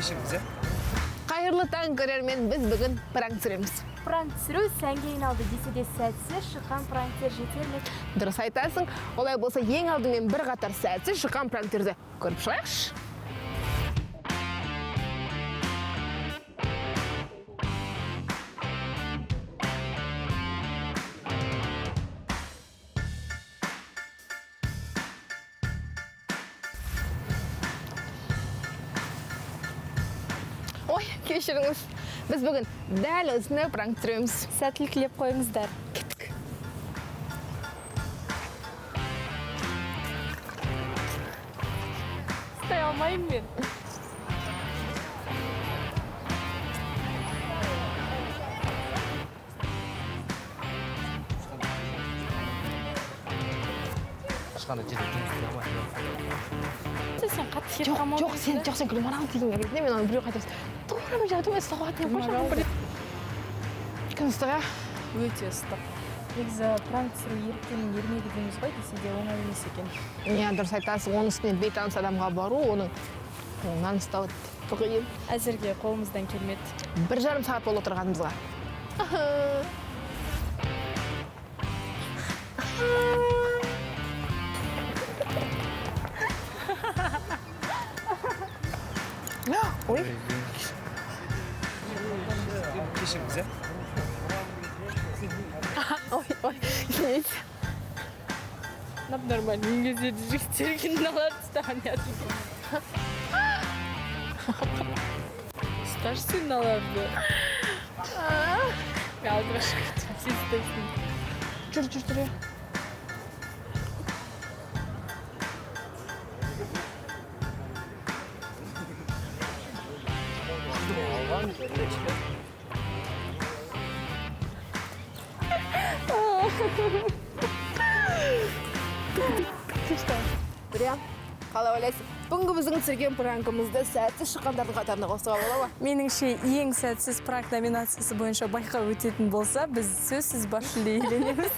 кешіріңіз, ә? Қайырлы таң көрермен, біз бүгін пранк түсіреміз. Пранк түсіру сәнге айналды десе де сәтсіз шыққан пранктер жетерлік. Дұрыс айтасың, олай болса ең алдымен бір қатар сәтсіз шыққан пранктерді көріп шығайықшы. Ой, кешіріңіз, біз бүгін дәл осындай пранк түсіреміз. Сәттілік тілеп қойыңыздар. Кеттік. Стай алмаймын мен. Ешқандай жерде жұмыс істей алмаймын. Сен қатты кетіп қалмау Жоқ, сен күлім арал деген кезінде мен оны біреу қайтасың. Тура мен жатып ұстағатын қойшы. Кім ұстаға? өте ыстық. Негізі пранк түсіру еріккеннің ермегі дейміз ғой, десе де оңай емес екен. Иә, дұрыс айтасың, оның үстіне бейтаныс адамға бару, оның қолынан ұстау қиын. Әзірге қолымыздан келмеді. 1,5 сағат болып отырғанымызға. Ой, Кешіріңіз, ә? ой, извините. Нормально, неге жігіттерген алар тұстаған ятын. Ұсташ сен аларды. Алдыға шығып, сен ұстайсың. Жүр. Біриан, қалай ойлайсың? Бүгінгі біздің түсірген пранкымызды сәтсіз шыққандардың қатарына қосуға бола ма? Меніңше ең сәтсіз пранк номинациясы бойынша байқау өтетін болса, біз сөзсіз бас жүлде иеленеміз.